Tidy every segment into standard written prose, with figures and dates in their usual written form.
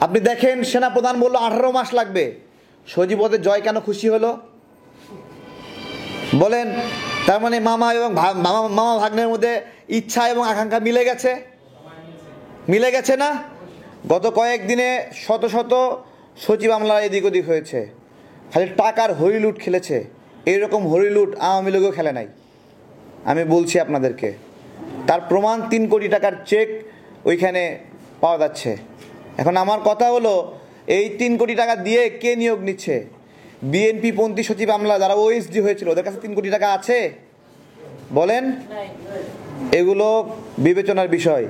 আপনি দেখেন সেনাপ্রধান বলল 18 মাস লাগবে। সজীবদের জয় কেন খুশি হলো বলেন? তার মানে মামা এবং মামা ভাগ্নের মধ্যে ইচ্ছা এবং আকাঙ্ক্ষা মিলে গেছে না? গত কয়েকদিনে শত শত সচিব আমলা এদিক ওদিক হয়েছে, খালি টাকার হরিলুট খেলেছে। এইরকম হরিলুট আওয়ামী লীগও খেলে নাই। আমি বলছি আপনাদেরকে, তার প্রমাণ 3 কোটি টাকার চেক ওইখানে পাওয়া যাচ্ছে। এখন আমার কথা হলো, এই 3 কোটি টাকা দিয়ে কে নিয়োগ নিচ্ছে? বিএনপি পন্থী সচিব আমলা যারা ওএসডি হয়েছিল, ওদের কাছে 3 কোটি টাকা আছে বলেন? এগুলো বিবেচনার বিষয়।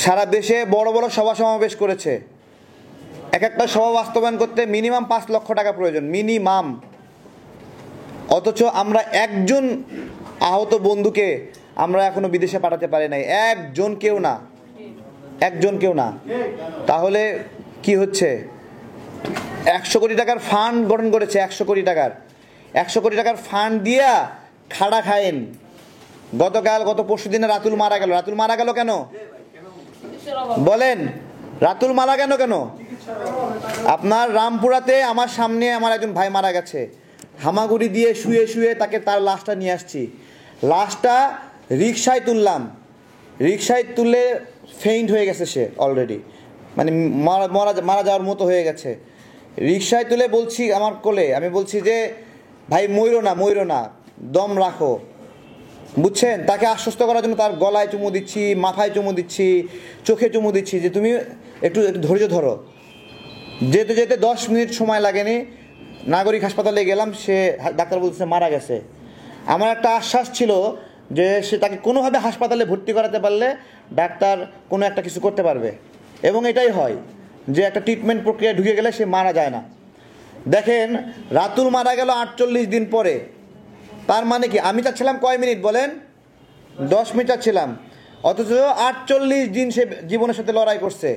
সারা দেশে বড় বড় সভা সমাবেশ করেছে, এক একটা সভা বাস্তবায়ন করতে মিনিমাম 5 লক্ষ টাকা প্রয়োজন, মিনিমাম। অথচ আমরা একজন আহত বন্ধুকে আমরা এখনো বিদেশে পাঠাতে পারি নাই, একজন কেউ না। তাহলে কি হচ্ছে? 100 কোটি টাকার ফান্ড গঠন করেছে, 100 কোটি টাকার ফান্ড দিয়া খাড়া খায়েন। গত পরশু দিনে রাতুল মারা গেল কেন বলেন? রাতুল মারা কেন? আপনার রামপুরাতে আমার সামনে আমার একজন ভাই মারা গেছে, হামাগুড়ি দিয়ে শুয়ে তাকে তার লাশটা নিয়ে আসছি। লাশটা রিকশায় তুললে ফেইন্ট হয়ে গেছে সে অলরেডি, মানে মারা যাওয়ার মতো হয়ে গেছে। রিকশায় তুলে বলছি আমার কোলে, আমি বলছি যে ভাই মইরো না, দম রাখো, বুঝছেন? তাকে আশ্বস্ত করার জন্য তার গলায় চুমু দিচ্ছি, মাথায় চুমু দিচ্ছি, চোখে চুমু দিচ্ছি যে তুমি একটু ধৈর্য ধরো। যেতে 10 মিনিট সময় লাগেনি, নাগরিক হাসপাতালে গেলাম, সে ডাক্তার বলছে মারা গেছে। আমার একটা আশ্বাস ছিল যে সে তাকে কোনোভাবে হাসপাতালে ভর্তি করাতে পারলে ডাক্তার কোনো একটা কিছু করতে পারবে, এবং এটাই হয় যে একটা ট্রিটমেন্ট প্রক্রিয়া ঢুকে গেলে সে মারা যায় না। দেখেন, রাতুল মারা গেল 48 দিন পরে। তার মানে কি? আমি চাচ্ছিলাম কয় মিনিট বলেন? 10 মিনিট চাচ্ছিলাম, অথচ 48 দিন সে জীবনের সাথে লড়াই করছে।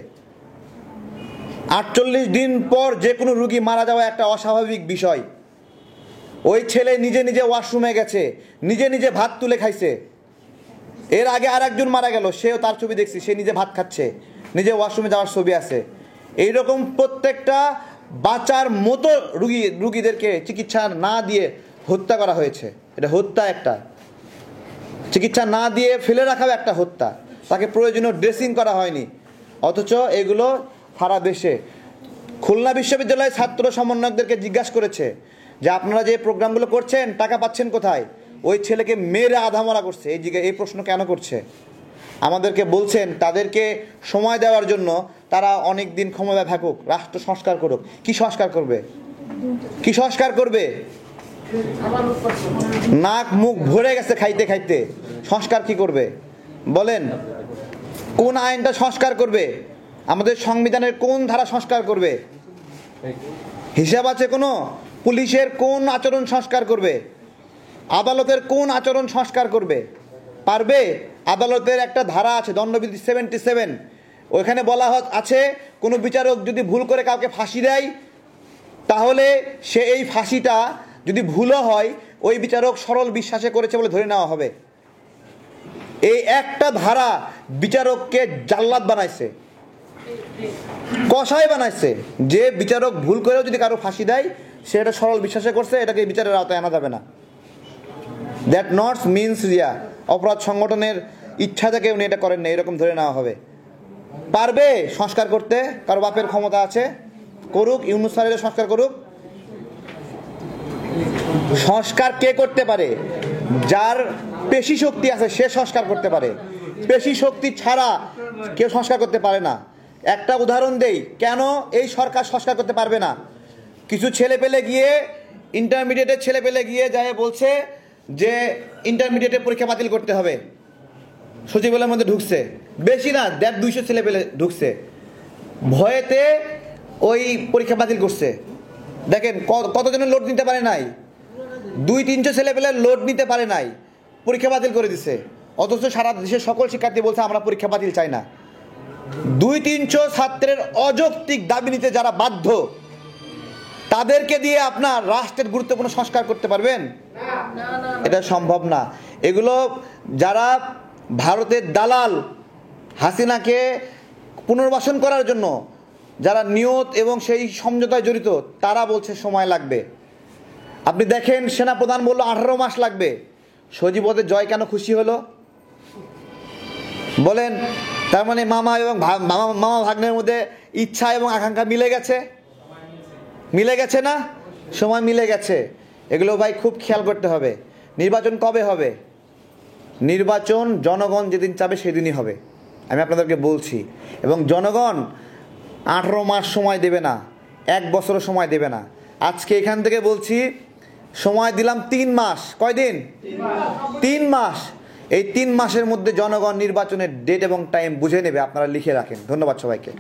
48 দিন পর যে কোনো রুগী মারা যাওয়া একটা অস্বাভাবিক বিষয়। ওই ছেলে নিজে ওয়াশরুমে গেছে, নিজে ভাত তুলে খাইছে। এর আগে আর একজন মারা গেল, সেও তার ছবি দেখছি, সে নিজে ভাত খাচ্ছে, নিজে ওয়াশরুমে যাওয়ার ছবি আছে। এইরকম প্রত্যেকটা বাঁচার মতো রুগীদেরকে চিকিৎসা না দিয়ে হত্যা করা হয়েছে। এটা হত্যা, একটা চিকিৎসা না দিয়ে ফেলে রাখাও একটা হত্যা। তাকে প্রয়োজনীয় ড্রেসিং করা হয়নি। অথচ এগুলো সারা দেশে। খুলনা বিশ্ববিদ্যালয়ের ছাত্র সমন্বয়কদেরকে জিজ্ঞাসা করেছে যে আপনারা যে প্রোগ্রামগুলো করছেন টাকা পাচ্ছেন কোথায়? ওই ছেলেকে মেরে আধামরা করছে। এই প্রশ্ন কেন করছে? আমাদেরকে বলছেন তাদেরকে সময় দেওয়ার জন্য, তারা অনেক দিন ক্ষমতায় থাকুক, রাষ্ট্র সংস্কার করুক। কি সংস্কার করবে? নাক মুখ ভরে গেছে খাইতে। সংস্কার কি করবে বলেন? কোন আইনটা সংস্কার করবে? আমাদের সংবিধানের কোন ধারা সংস্কার করবে? হিসাব আছে কোনো? পুলিশের কোন আচরণ সংস্কার করবে? আদালতের কোন আচরণ সংস্কার করবে? পারবে? আদালতের একটা ধারা আছে, দণ্ডবিধি 77, ওইখানে বলা আছে কোনো বিচারক যদি ভুল করে কাউকে ফাঁসি দেয়, তাহলে সে এই ফাঁসিটা যদি ভুলও হয়, ওই বিচারক সরল বিশ্বাসে করেছে বলে ধরে নেওয়া হবে। এই একটা ধারা বিচারককে জাল্লাদ বানাইছে, কসাই বানাইছে, যে বিচারক ভুল করেও যদি কারো ফাঁসি দেয়, সে এটা সরল বিশ্বাসে করছে, এটাকে বিচারের আওতায় আনা যাবে না। দ্যাট নট মিনস অপরাধ সংগঠনের ইচ্ছা থেকে উনি এটা করেন না, এরকম ধরে নেওয়া হবে। পারবে সংস্কার করতে? কারো বাপের ক্ষমতা আছে? করুক, ইউনূস স্যারের সংস্কার করুক। সংস্কার কে করতে পারে? যার পেশি শক্তি আছে সে সংস্কার করতে পারে। পেশি শক্তি ছাড়া কেউ সংস্কার করতে পারে না। একটা উদাহরণ দেই, কেন এই সরকার সংস্কার করতে পারবে না। কিছু ইন্টারমিডিয়েটের ছেলে পেলে গিয়ে যায় বলছে যে ইন্টারমিডিয়েটের পরীক্ষা বাতিল করতে হবে। সচিবালয়ের মধ্যে ঢুকছে, বেশি না 150-200 ছেলে পেলে ঢুকছে, ভয়েতে ওই পরীক্ষা বাতিল করছে। দেখেন কতজনের লোড নিতে পারে নাই? 200-300 ছেলে পেলে লোড নিতে পারে নাই, পরীক্ষা বাতিল করে দিছে। অথচ সারা দেশের সকল শিক্ষার্থী বলছে আমরা পরীক্ষা বাতিল চাই না। 200-300 ছাত্রের অযৌক্তিক দাবি নিতে যারা বাধ্য, তাদেরকে দিয়ে আপনার রাষ্ট্রের গুরুত্বপূর্ণ সংস্কার করতে পারবেন? এটা সম্ভব না। এগুলো যারা ভারতের দালাল, হাসিনাকে পুনর্বাসন করার জন্য যারা নিয়ত এবং সেই সমঝোতায় জড়িত তারা বলছে সময় লাগবে। আপনি দেখেন সেনাপ্রধান বলল 18 মাস লাগবে, সজীবদের জয় কেন খুশি হলো বলেন? তার মানে মামা এবং মামা ভাগ্নের মধ্যে ইচ্ছা এবং আকাঙ্ক্ষা মিলে গেছে, মিলে গেছে না? সময় মিলে গেছে। এগুলো ভাই খুব খেয়াল করতে হবে। নির্বাচন কবে হবে? নির্বাচন জনগণ যেদিন চাবে সেদিনই হবে, আমি আপনাদেরকে বলছি। এবং জনগণ 18 মাস সময় দেবে না, 1 বছরও সময় দেবে না। আজকে এখান থেকে বলছি সময় দিলাম 3 মাস। কয়দিন? 3 মাস। এই 3 মাসের মধ্যে জনগণ নির্বাচনের ডেট এবং টাইম বুঝে নেবে। আপনারা লিখে রাখেন। ধন্যবাদ সবাইকে।